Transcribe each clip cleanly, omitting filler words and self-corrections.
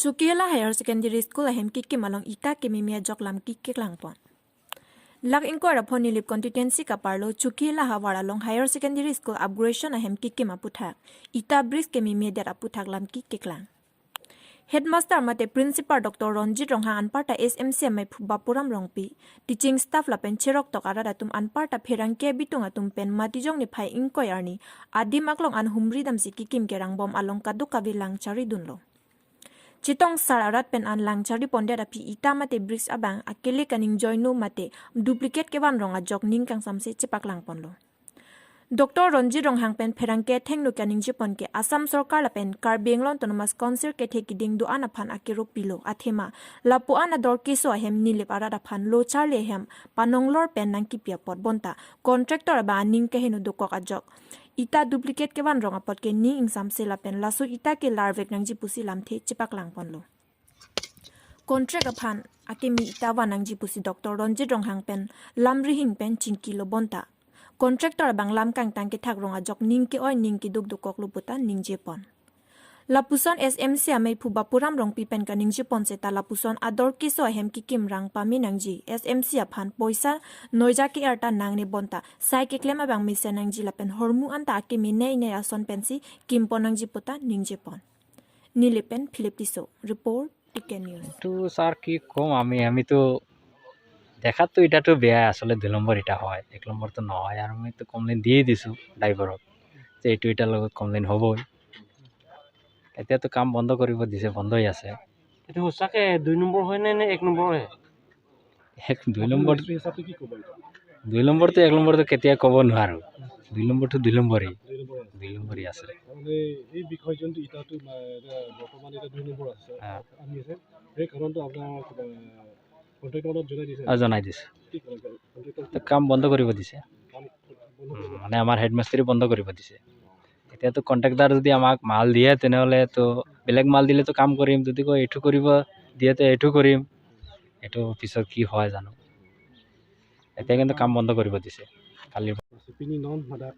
Chokihola Higher Secondary School ahem kikki malong ita kemimia jok lamki keklang pon. Lak inquire upon nilip constituency kaparlo Chokihola hawara long Higher Secondary School upgradation ahem kikki maputhak. Ita bris kemimia der aputhak lamki keklang. Headmaster mate Principal Dr. Ronjit Rongha anparta SMC mai bapuram rongpi. Teaching staff lapen cherok tok arada tum anparta pherangke bitung atum pen matijong ni phai inquire ni adi maklong an humri dam si kikim kerang bom along kaduk kabilang chari dunlo. Chitong sararat pen an lang chari ponde rapi ita mate bricks abang akele kaning joinu mate duplicate ke wan ronga jok ning kang samse chipak lang ponlo. Dr. Ronjit Ronghang pen pherangke thengnu kaning jipon ke Assam Sarkar la pen Karbenglon autonomous council ke theki ding du ana phan akiro pilo athema lapu ana dor keso ahem nilip arada phan lo charle hem panonglor pen nang kipia pot bonta contractor ba ning ke henu dukok ajok ita duplicate ke wan ronga pot ke ni insam se la pen lasu ita ke larvek nang jipusi lamthe chipak lang ponlo contract aphan akemi ita wanang jipusi Dr. Ronjit Ronghang pen lamri hing pen chinkilo bonta Contractor banglam kang tangki thak ronga jok ningki oi ningki duk dukok luputan ningje pon. Lapuson SMC amai phu bapuram rong pipen ka ningje pon se ta lapuson ador kiso hem ki kim rang pami nangji SMC aphan poisa noija ki arta nang ne bonta sai ke klema bang mise nangji lapen hormu anta ki minei ne ason pensi kim pon nangji puta ningje pon. Nilipen Philiptiso report Tiken News. To sir ki kom আমি তো দেখাত তো এটা তো বেয়া আসলে 2 নম্বর এটা হয় 1 নম্বর তো নয় আর আমি তো কমপ্লেইন দিয়ে দিছো ড্রাইভারক যে এটার লগত কমপ্লেইন হবই এতিয়া তো কাম বন্ধ কৰিব দিছে বন্ধই আছে এটা হসাকে 2 নম্বৰ হয় না 1 নম্বৰ হয় 2 নম্বৰ তো 1 নম্বৰ তো কেতিয়া কব নোৱাৰো 2 নম্বৰ তো 2 নম্বৰই আছে মানে এই বিষয় জন্তু ইটাটো বৰ্তমান এটা 2 নম্বৰ আছে আমি আছে এই কাৰণটো আপোনাৰ জনাই দিছে কাম বন্ধ কৰিব দিছে মানে আমাৰ হেডমাষ্টাৰে বন্ধ কৰিব দিছে এতিয়া তো কন্ট্ৰাক্টৰ যদি আমাক মাল দিয়ে তেনেহলে তো বেলেগ মাল দিলে তো কাম কৰিম যদি কয় এটু কৰিব দিয়ে তো এটু কৰিম এটু পিছত কি হয় জানো এতিয়া কিন্তু কাম বন্ধ কৰিব দিছে কালি পিনি নন মাদাক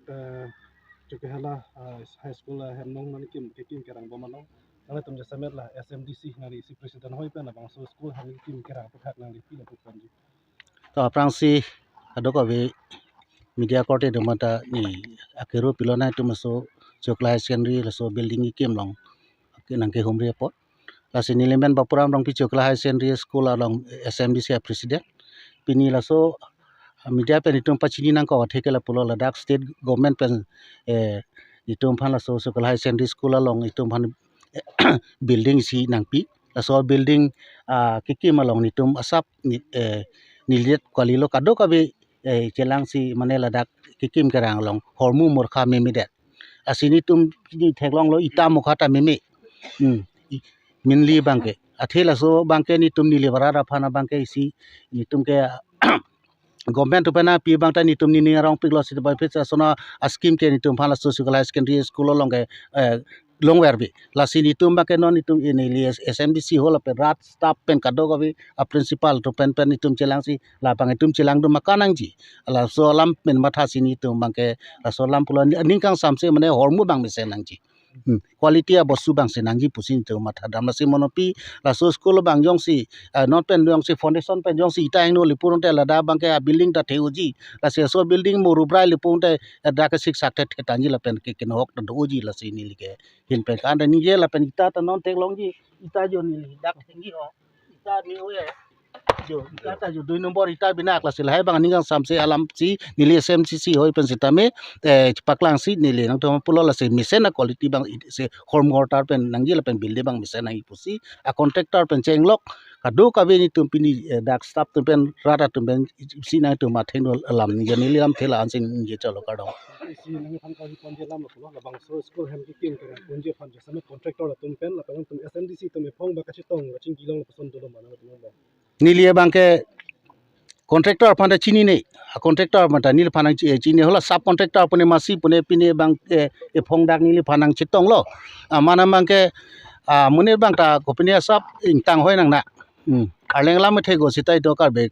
Chokihola high school hemnong nani kim kerang bomano nang tum jasamet la SMDC nari si president hoi pen abang so school hani kim kerang puthak nang lipi la pukanji to aprang si adok ave media court e domata ni akero pilona tumaso Chokihola high secondary la so building kim long nang ke homre pot la sinilemen bapuram rong pi Chokihola high secondary school along SMDC president pini la so media pen itum pachini nang ko thekela pulo Ladakh state government pen itum phala so Chokihola high secondary school along itum phan building si nang pi la so building kikim along itum asap nilet kwalilo kadok abe chelang si mane Ladakh kikim kerang long hormu murkha memidet asini tum ni theklong lo ita mukhata meme minli bangke athela so bangke ni tum ni lebara phana bangke si ni tum ke government upana pi bangta ni tum ni rong piglo si by pizza sona askim ke ni tum phala Chokihola secondary school longe longwerbi la sini tum ba ke non itum ini SMDC hola pe rat staff pen kadogawi a principal to pen itum chelang si la pang itum chelang du makanang ji la so lam pen matha sini tum bangke la so lam pulo ningkang samse mane hormu bang mise nang ji quality a bosu bang se nang ji pusin to matha dam si monopi la so school bang jong si not pen jong si foundation pen jong si ita engno lipurunte la da bangke a building ta theuji la se so building mo rubrai lipunte da ka sik sakte tanji la pen ke hok ta doji la sini like hin pe kan ni ye la pen ita ta non tek long ji ita jo ni dak thengi ho ita ni ho ye jo ita ta jo 2 nombor ita bina kelas lai bang ningang samse alam si nili SMCC hoi pen sitame paklang si nili nang to pulo la se misen quality bang se hormortar pen nangji la pen building bang misen nang ipusi a contractor pen chenglok kado kabe ni tum pini dak staff tum pen rata tum pen sina tum ma thengno alam ni nili lam thela ansin je chalo kadong si nang phan ka pon je lam lo la bang so school hem kim kerang punje phan jasamet contractor la tum pen la pen tum SMDC tum phong ba ka chitong ching kilong pason to lo mana tum nilie bangke contractor phanda chini nei contractor mata nil phanang chini hola sub contractor pune masi pune pine bang e phongdak nili phanang chitong lo mana bangke mune bangta kopine sub ingtang hoi nang na arlengla methe go sitai to kar be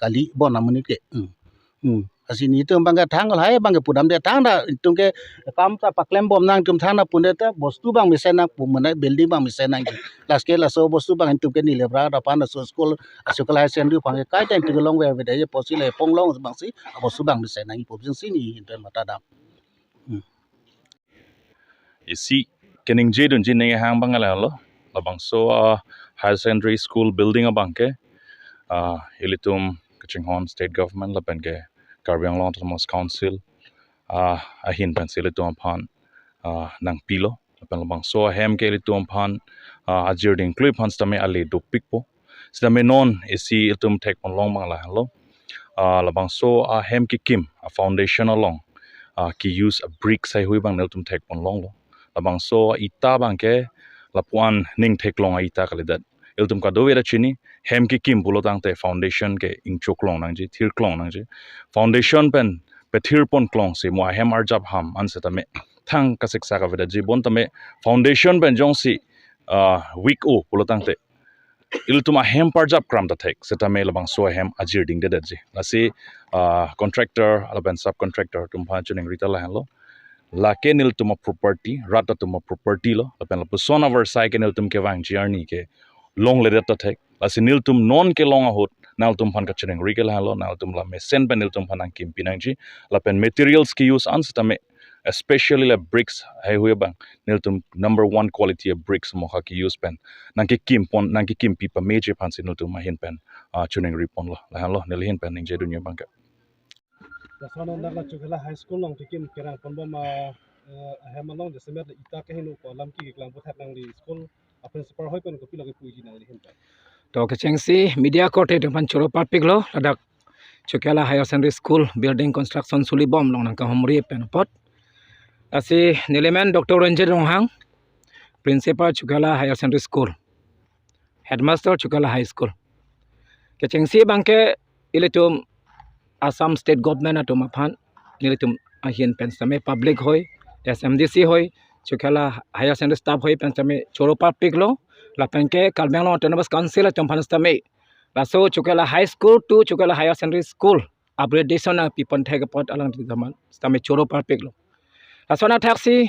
kali bona muni ke asini itu bangga tanggal hai bangga pudam dia tangda tungke kam ta paklem bom nang tum thana puneta bostu bang misena pumana building bang misena laske la so bostu bang tungke ni lebra da pan so school asukala high secondary pange kai tan tigolong we be de posile ponglong bang si bostu bang misena i popjin sini inten mata da isi kening je dun jin nge hang bangala lo labang so higher secondary school building abangke ilitum Chokihola state government laban ke Karbiang Long Autonomous Council ahin pan silitum pan nang pilo laban labang so hem ke ilitum pan ajir ding klip pan stame ali do pikpo stame non isi ilitum tek pon long bangala lo labang so hem ki kim a foundation along ki use a brick sai hui bang ilitum tek pon long lo labang so ita bangke lapuan ning tek long ita kalidat iltum ka do vera chini hem ki kim bulotang te foundation ke ingchok long nang ji thir klong nang ji foundation pen pe thir pon klong se mo hem arjab ham anseta me thang ka siksa ka vera ji bon tame foundation pen jong si week o bulotang te iltum a hem parjab kram ta thek seta me labang so hem ajir ding de ji lasi contractor alaban subcontractor tum pha chuning rita la hello la kenil tuma property rata tuma property lo lapen la person over sai kenil tum ke wang journey ke long le data thek asinil tum non ke long ahot nal tum phan ka chering rigel halo nal tum la me sen penil tum phan ang kim pinang ji lapen materials ki use anstame especially la bricks hai hue bang nil tum number 1 quality of bricks mo ha ki use pen nang ki kim pon nang ki kim pipa meje phan sin tum ma hin pen chuning ripon lo la halo nil hin pen ning je dunya bang ka Dasana nala Chokihola high school long kikim kerang pon ma hemalong de semer ita ke hinu ko lamki keklang putat nang di school principal hoi pen ko pila ke puji nang di hin to kechengsi media court e pan choro parpik lo ladak Chokihola higher secondary school building construction suli bom long nang ka homri pen pot asi nilemen Dr. Ranjit Ronghang principal Chokihola higher secondary school headmaster Chokihola high school kechengsi bangke iletum Assam state government atum aphan iletum ahin pen same public hoy SMDC hoy Chokihola higher secondary staff hoy pen same choro parpik lo la penke Karbiang Long Autonomous Council atum phan stame la so Chokihola high school to Chokihola higher secondary school upgradation a pipon thek pot alang ti zaman stame choro parpik lo la so na taxi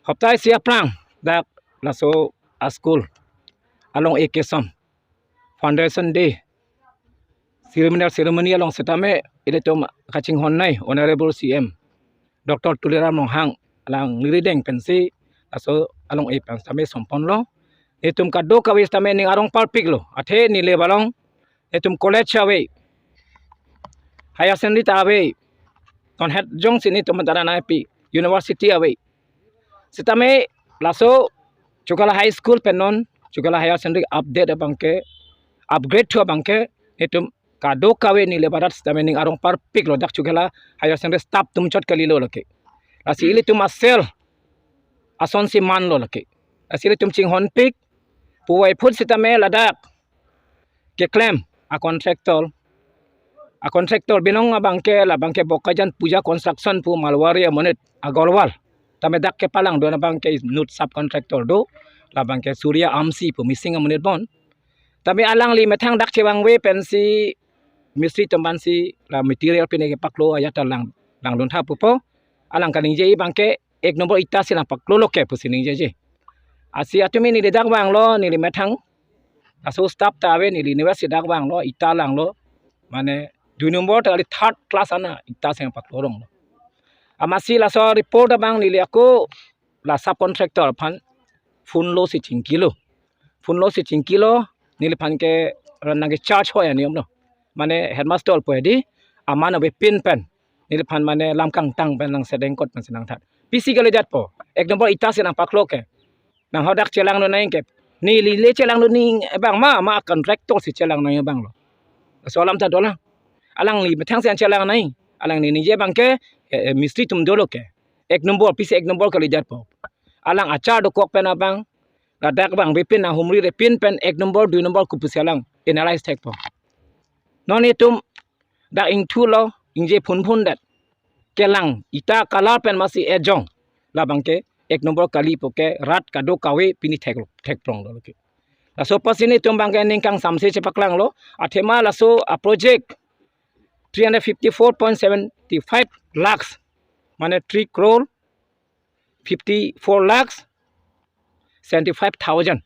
hoptai sia prang dak la so a school along ekesam foundation day ceremony along setame iletum kaching honnai honorable CM Dr. Tuliram Longhang alang nirideng pensi aso along e pen stame sompon lo etum kado kawis tame ning arong parpik lo athe ni le balong etum college awe higher secondary ta awe ton het jong sini tum tara na pi university awe sitame laso Chokihola high school penon Chokihola higher secondary update abangke upgrade to abangke etum kado kawe ni le barat sitame ning arong parpik lo dak Chokihola higher secondary staff tum chot kali lo lake asi ili tum asel ason si man lo lake asili tum ching hon pik puwai put sitame ladak keklang a contractor binong abangke la bangke bokajan puja construction pu malwari monet agolwal tame dak ke palang do na bangke nut subcontractor do la bangke surya amsi pu missing monet bon tame alang li methang dak chewang we pensi mistri temban si la material pine ke paklo ayata lang don tha pu po alang kaning je bangke ek nomor ita sina paklo loke pu sining je asi atumi ni dak wang lo ni li methang aso staff ta awe ni university dak wang lo ita lang lo mane 2 number ta ali 3rd class ana ita seng paklo rong lo amasi la so report abang ni li ako la subcontractor phan phun lo si chingkilo ni li phan ke ranang ke charge hoy ani om lo mane headmaster po di amana be pin pen ni li phan mane lamkang tang pen nang sedeng kot pen senang that physically jat po ek number ita seng paklo ke nang hodak celang no naing ke ni li le celang no ning bang ma contractor si celang no bang lo solam ta dola alang li methang sen celang nai alang ni je bang ke mistri tum dolo ke ek number pisi ek number kali jat po alang achar do kok pen abang ladak bang bepin na humri re pin pen ek number 2 number ku pusalang analyze tek po non itum da ing thu lo ingje phun dat kelang ita kala pen masi ejong la bang ke ek number kali poke rat kado kawe pini thek prong lo ke la so pasini tum bang ke ningkang samse chepaklang lo athema la so a project 354.75 lakhs mana 3 crore 54 lakhs 75,000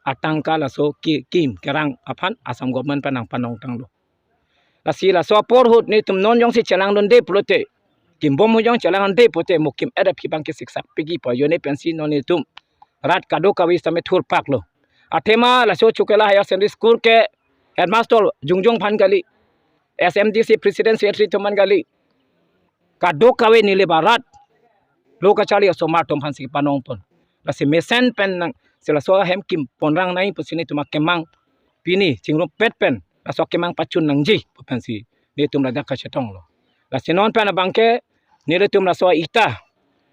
atangka la so kim kerang apan Assam government panang panong tanglo la si la so por hut ni tum non yong si chelang don de plote kim bom yong chelang de pote mukim ada phibang ke siksak pigi po yone pensi non ni tum rat kado kawi same thur pak lo atema la so Chokihola higher secondary school ke headmaster jungjong phan gali SMDC president secretary tuman gali kado kawe nile barat loka chali so ma tom phan si panong pon la si mesen pen nang sila so hem kim ponrang nai pusini tuma kemang pini chingro pet pen la so kemang pachun nangji pen si ni tum la dak chetong lo la sinon pen abangke nile tum la so ita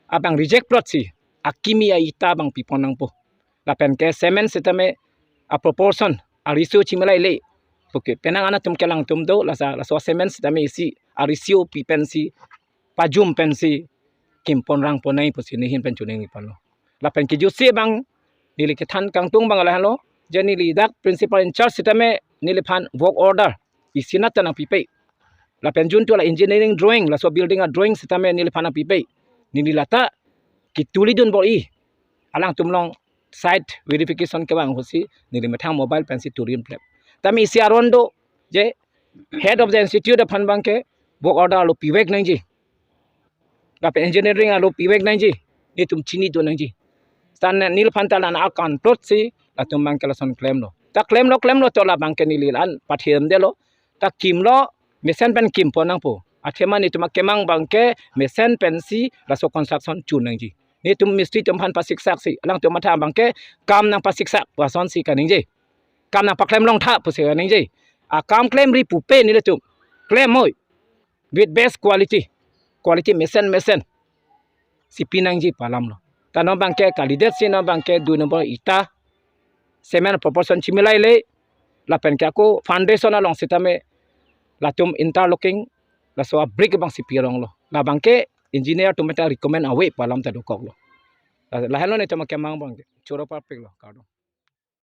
abang reject plot si akimi ya ita bang piponang po la pen ke semen setame a proportion a ratio chimlai le okay penang ana tum kelang tum do la so semen setame isi a ratio pi pensi pajum pensi kim ponrang ponai pusini hin pen chuning pano la pen ki jusi bang nili ke than kang tung bang la halo je nili dak principal in charge setame nili phan work order isina tanang pipe la pen jun to la engineering drawing la so building a drawing setame nili phana pipe nili lata ki tuli dun bo i alang tumlong site verification ke bang hosi nili mathang mobile pensi turin plep tami isi arondo je head of the institute of phan bang ke work order lo piwek nangji la pen engineering a lo piwek nangji ni tum chini do nangji stan nil phantalan akan plot si la tum bang kelason claim lo ta claim lo to la bang ke nililan pathiam de lo ta kim lo mesen pen kim ponang po athema ni tuma kemang bang ke mesen pen si la so construction chun nang ji ni tum mistri tum phan pasik sak si alang tum matha bang ke kam nang pasik sak pa son si kaning je kam nang pa claim long tha pu se kaning je a kam claim ri pu pe ni le tum claim moi with best quality mesen si pinang ji palam lo ta no bang ke kandidat si no bang ke 2 number ita semen proportion chimilai le la pen ke aku foundation along sitame la tum interlocking la so brick bang si pirong lo la bang ke engineer tum ta recommend awe palam ta dokok lo la helo ne tum ke mang bang choro pa pek lo kado